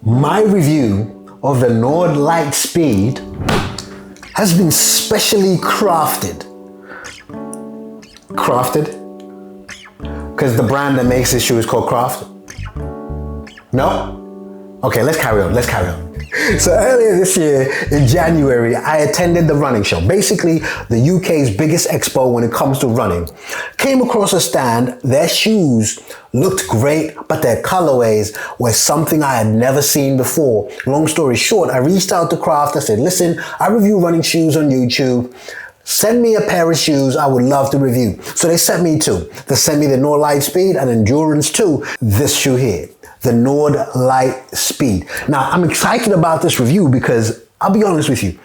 My review of the Nordlite Speed has been specially crafted. Because the brand that makes this shoe is called Craft? No? Okay, let's carry on. So earlier this year, in January, I attended the running show, basically the UK's biggest expo when it comes to running. Came across a stand, their shoes looked great, but their colorways were something I had never seen before. Long story short, I reached out to Craft. I said, listen, I review running shoes on YouTube. Send me a pair of shoes I would love to review. So they sent me two. They sent me the Nordlite Speed and Endurance 2, this shoe here, the Nordlite Speed. Now, I'm excited about this review because I'll be honest with you.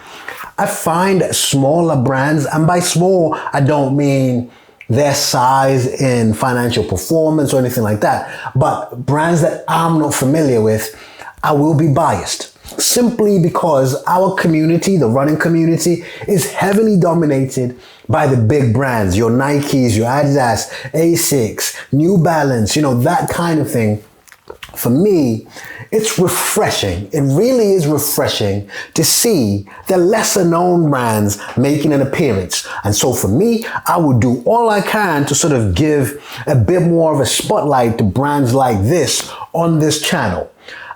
I find smaller brands, and by small, I don't mean their size in financial performance or anything like that, but brands that I'm not familiar with, I will be biased. Simply because our community, the running community, is heavily dominated by the big brands, your Nikes, your Adidas, Asics, New Balance, that kind of thing. For me, it's refreshing. It really is refreshing to see the lesser known brands making an appearance. And so for me, I would do all I can to sort of give a bit more of a spotlight to brands like this on this channel.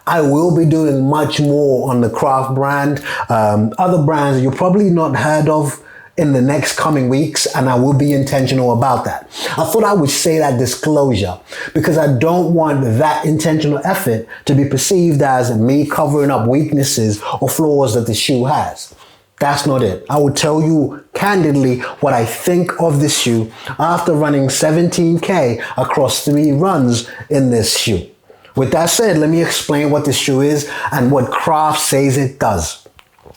I will be doing much more on the Craft brand, other brands you've probably not heard of in the next coming weeks, and I will be intentional about that. I thought I would say that disclosure because I don't want that intentional effort to be perceived as me covering up weaknesses or flaws that the shoe has. That's not it. I will tell you candidly what I think of this shoe after running 17K across 3 runs in this shoe. With that said, let me explain what this shoe is and what Craft says it does.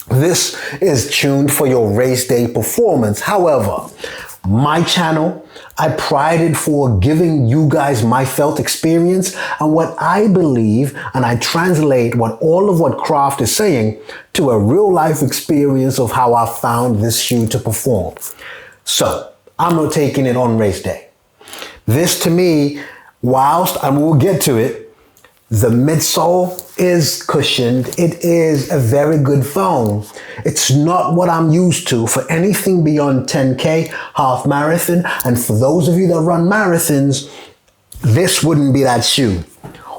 This is tuned for your race day performance. However, my channel, I pride it for giving you guys my felt experience and what I believe, and I translate all of what Craft is saying to a real life experience of how I found this shoe to perform. So, I'm not taking it on race day. This to me, whilst, and we'll get to it, the midsole is cushioned. It is a very good foam. It's not what I'm used to for anything beyond 10K, half marathon. And for those of you that run marathons, this wouldn't be that shoe.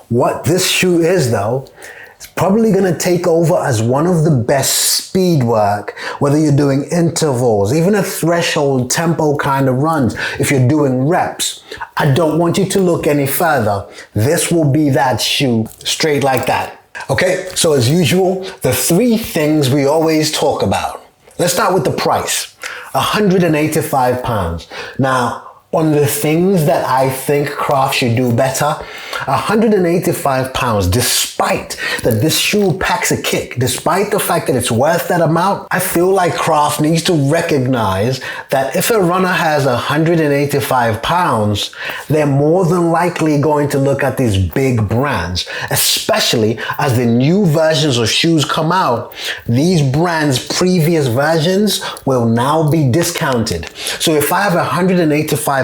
What this shoe is though, it's probably gonna take over as one of the best speed work, whether you're doing intervals, even a threshold tempo kind of runs, if you're doing reps. I don't want you to look any further. This will be that shoe, straight like that. Okay, so as usual, the 3 things we always talk about. Let's start with the price, £185. Now, on the things that I think Craft should do better, £185, despite that this shoe packs a kick, despite the fact that it's worth that amount, I feel like Craft needs to recognize that if a runner has £185, they're more than likely going to look at these big brands, especially as the new versions of shoes come out. These brands' previous versions will now be discounted. So if I have £185,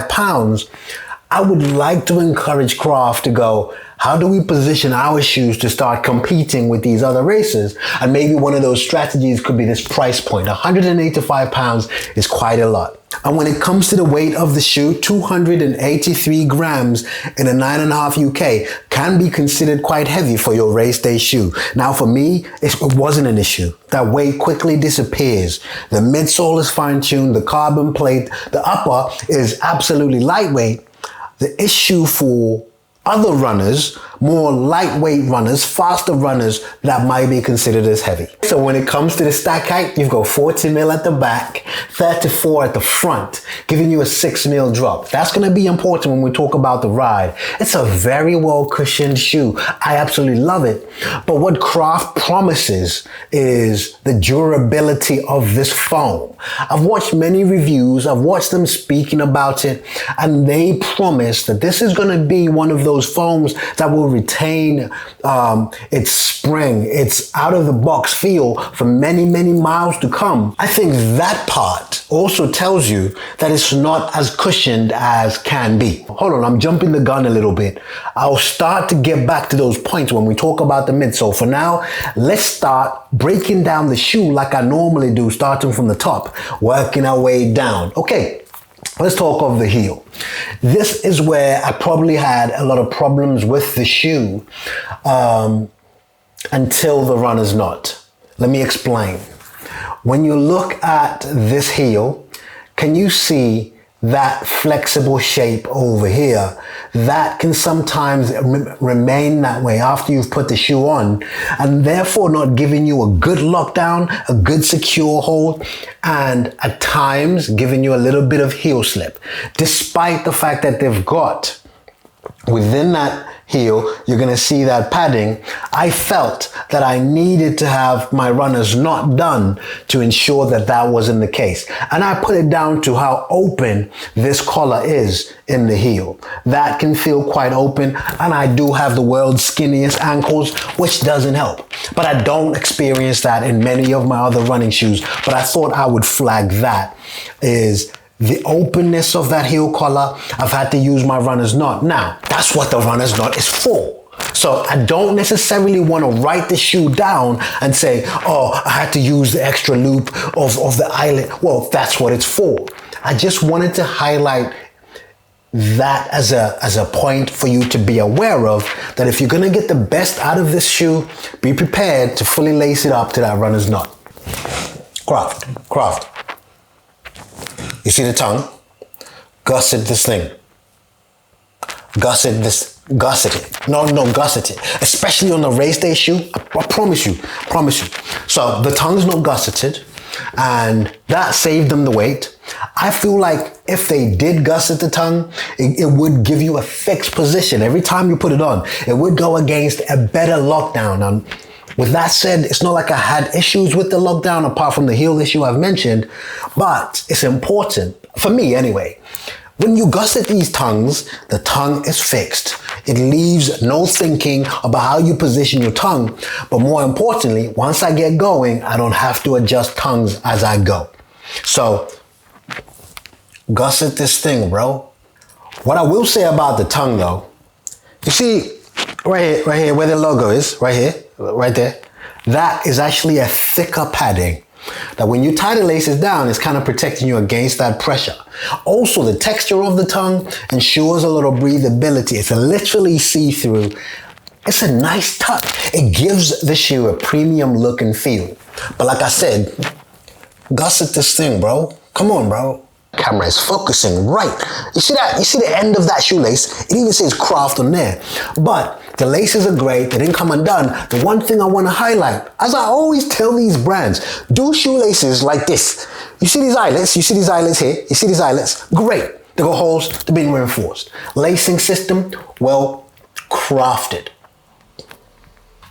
I would like to encourage Craft to go, how do we position our shoes to start competing with these other racers? And maybe one of those strategies could be this price point. £185 is quite a lot. And when it comes to the weight of the shoe, 283 grams in a 9.5 UK can be considered quite heavy for your race day shoe. Now for me, it wasn't an issue. That weight quickly disappears. The midsole is fine-tuned, the carbon plate, the upper is absolutely lightweight. The issue for other runners, more lightweight runners, faster runners, that might be considered as heavy. So when it comes to the stack height, you've got 40 mil at the back, 34 at the front, giving you a 6 mil drop. That's gonna be important when we talk about the ride. It's a very well cushioned shoe. I absolutely love it. But what Craft promises is the durability of this foam. I've watched many reviews, I've watched them speaking about it, and they promise that this is gonna be one of those foams that will will retain its spring, its out-of-the-box feel for many, many miles to come. I think that part also tells you that it's not as cushioned as can be. Hold on, I'm jumping the gun a little bit. I'll start to get back to those points when we talk about the midsole. For now, let's start breaking down the shoe like I normally do, starting from the top, working our way down. Okay, let's talk of the heel. This is where I probably had a lot of problems with the shoe until the runner's knot. Let me explain. When you look at this heel, can you see that flexible shape over here? That can sometimes remain that way after you've put the shoe on, and therefore not giving you a good lockdown, a good secure hold, and at times giving you a little bit of heel slip. Despite the fact that they've got within that heel, you're going to see that padding. I felt that I needed to have my runners knot done to ensure that that wasn't the case. And I put it down to how open this collar is in the heel. That can feel quite open, and I do have the world's skinniest ankles, which doesn't help. But I don't experience that in many of my other running shoes. But I thought I would flag that is the openness of that heel collar. I've had to use my runner's knot. Now, that's what the runner's knot is for. So I don't necessarily want to write the shoe down and say, oh, I had to use the extra loop of the eyelet. Well, that's what it's for. I just wanted to highlight that as a point for you to be aware of, that if you're going to get the best out of this shoe, be prepared to fully lace it up to that runner's knot. Craft. You see the tongue? Gusset this thing. Gusset it. No, gusset it. Especially on the race day shoe, I promise you. So the tongue's not gusseted, and that saved them the weight. I feel like if they did gusset the tongue, it would give you a fixed position. Every time you put it on, it would go against a better lockdown. And with that said, it's not like I had issues with the lockdown apart from the heel issue I've mentioned, but it's important, for me anyway. When you gusset these tongues, the tongue is fixed. It leaves no thinking about how you position your tongue. But more importantly, once I get going, I don't have to adjust tongues as I go. So, gusset this thing, bro. What I will say about the tongue though, you see, right here where the logo is, right there, that is actually a thicker padding that when you tie the laces down, it's kind of protecting you against that pressure. Also, the texture of the tongue ensures a little breathability. It's literally see-through. It's a nice touch. It gives the shoe a premium look and feel. But like I said, gusset this thing, bro. Come on, bro. Camera is focusing right. You see that? You see the end of that shoelace? It even says craft on there. But the laces are great. They didn't come undone. The one thing I want to highlight, as I always tell these brands, do shoelaces like this. You see these eyelets? You see these eyelets here? You see these eyelets? Great. They got holes. They're being reinforced. Lacing system, well crafted.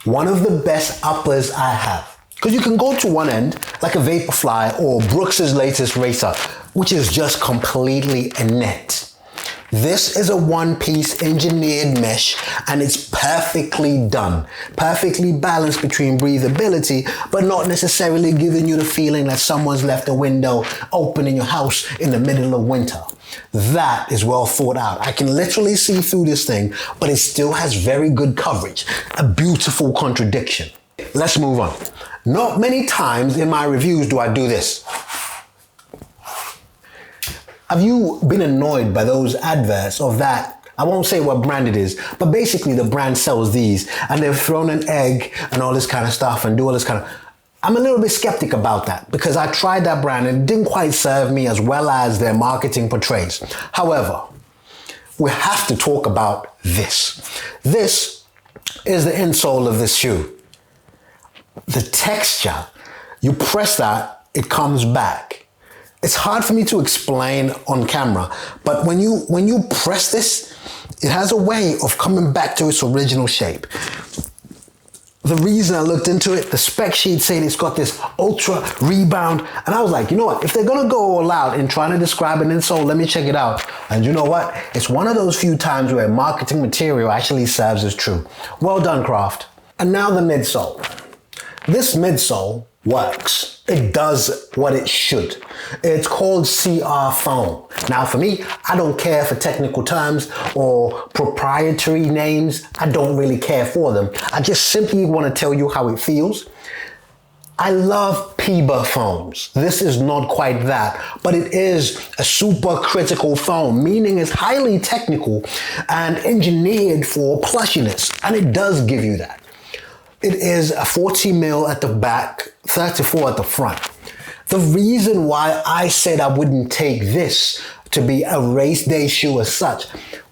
One of the best uppers I have. Because you can go to one end, like a Vaporfly or Brooks's latest racer, which is just completely a net. This is a one-piece engineered mesh, and it's perfectly done. Perfectly balanced between breathability, but not necessarily giving you the feeling that someone's left a window open in your house in the middle of winter. That is well thought out. I can literally see through this thing, but it still has very good coverage. A beautiful contradiction. Let's move on. Not many times in my reviews do I do this. Have you been annoyed by those adverts of that? I won't say what brand it is, but basically the brand sells these and they've thrown an egg and all this kind of stuff and do all this kind of... I'm a little bit skeptic about that because I tried that brand and it didn't quite serve me as well as their marketing portrays. However, we have to talk about this. This is the insole of this shoe. The texture, you press that, it comes back. It's hard for me to explain on camera, but when you press this, it has a way of coming back to its original shape. the reason I looked into it, the spec sheet said it's got this ultra rebound. And I was like, you know what? If they're going to go all out in trying to describe an insole, let me check it out. And you know what? It's one of those few times where marketing material actually serves as true. Well done, Craft. And now the midsole. This midsole works. It does what it should. It's called CR foam. Now for me, I don't care for technical terms or proprietary names. I don't really care for them. I just simply want to tell you how it feels. I love PBA foams. This is not quite that, but it is a super critical foam, meaning it's highly technical and engineered for plushiness, and it does give you that. It is a 40 mil at the back, 34 at the front. The reason why I said I wouldn't take this to be a race day shoe as such,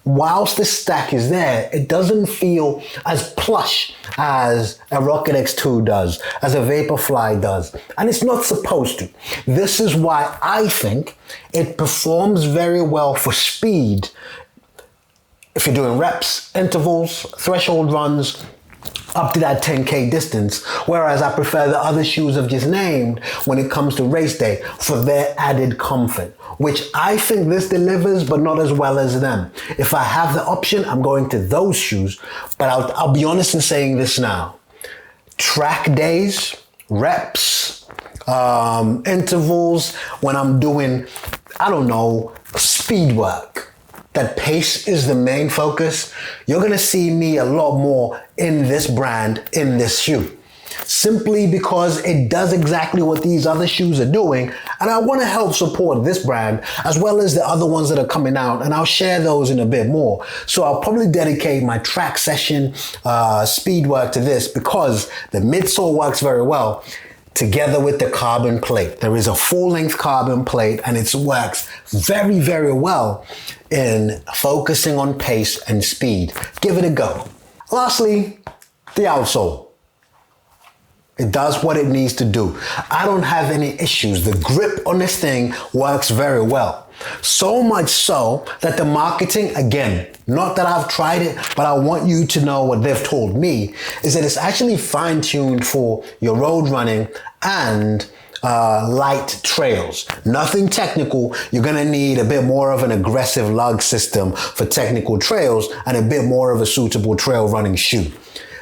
whilst the stack is there, it doesn't feel as plush as a Rocket X2 does, as a Vaporfly does, and it's not supposed to. This is why I think it performs very well for speed. If you're doing reps, intervals, threshold runs, up to that 10K distance, whereas I prefer the other shoes I've just named when it comes to race day for their added comfort, which I think this delivers, but not as well as them. If I have the option, I'm going to those shoes, but I'll be honest in saying this now. Track days, reps, intervals, when I'm doing, I don't know, speed work, that pace is the main focus, you're gonna see me a lot more in this brand, in this shoe. Simply because it does exactly what these other shoes are doing, and I wanna help support this brand as well as the other ones that are coming out, and I'll share those in a bit more. So I'll probably dedicate my track session speed work to this because the midsole works very well together with the carbon plate. There is a full-length carbon plate and it works very, very well in focusing on pace and speed. Give it a go. Lastly, the outsole. It does what it needs to do. I don't have any issues. The grip on this thing works very well. So much so that the marketing, again, not that I've tried it, but I want you to know what they've told me, is that it's actually fine-tuned for your road running and light trails. Nothing technical. You're gonna need a bit more of an aggressive lug system for technical trails and a bit more of a suitable trail running shoe.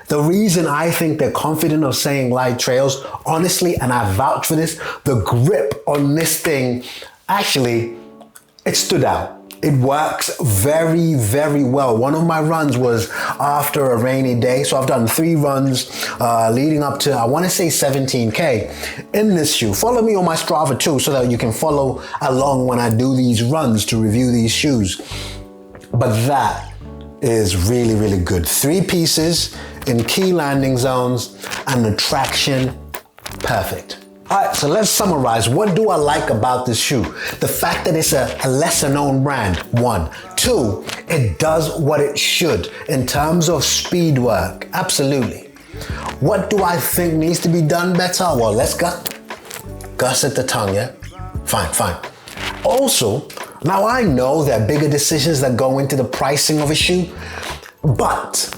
The reason I think they're confident of saying light trails, honestly, and I vouch for this, the grip on this thing, actually, it stood out. It works very, very well. One of my runs was after a rainy day. So I've done 3 runs leading up to, I wanna say 17K in this shoe. Follow me on my Strava too so that you can follow along when I do these runs to review these shoes. But that is really, really good. 3 pieces in key landing zones and the traction, perfect. All right, so let's summarize. What do I like about this shoe? The fact that it's a lesser known brand, 1. 2, it does what it should in terms of speed work, absolutely. What do I think needs to be done better? Well, let's gusset the tongue, yeah? Fine. Also, now I know there are bigger decisions that go into the pricing of a shoe, but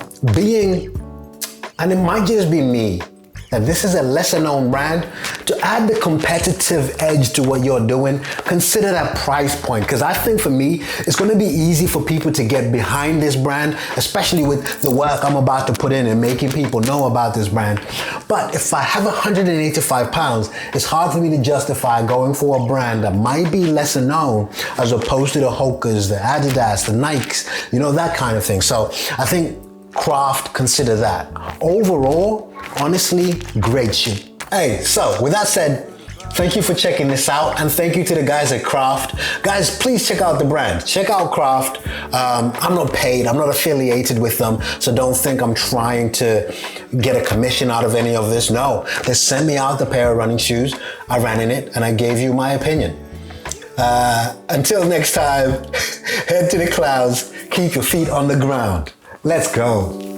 and it might just be me, that this is a lesser known brand, to add the competitive edge to what you're doing, consider that price point. Because I think for me, it's going to be easy for people to get behind this brand, especially with the work I'm about to put in and making people know about this brand. But if I have 185 pounds, it's hard for me to justify going for a brand that might be lesser known as opposed to the Hokas, the Adidas, the Nikes, you know, that kind of thing. So I think Craft, consider that. Overall, honestly, great shoe. Hey, so with that said, thank you for checking this out, and thank you to the guys at Craft. Guys, please check out the brand. Check out Craft. I'm not paid, I'm not affiliated with them, so don't think I'm trying to get a commission out of any of this. No, they sent me out the pair of running shoes, I ran in it, and I gave you my opinion. Until next time, head to the clouds, keep your feet on the ground. Let's go.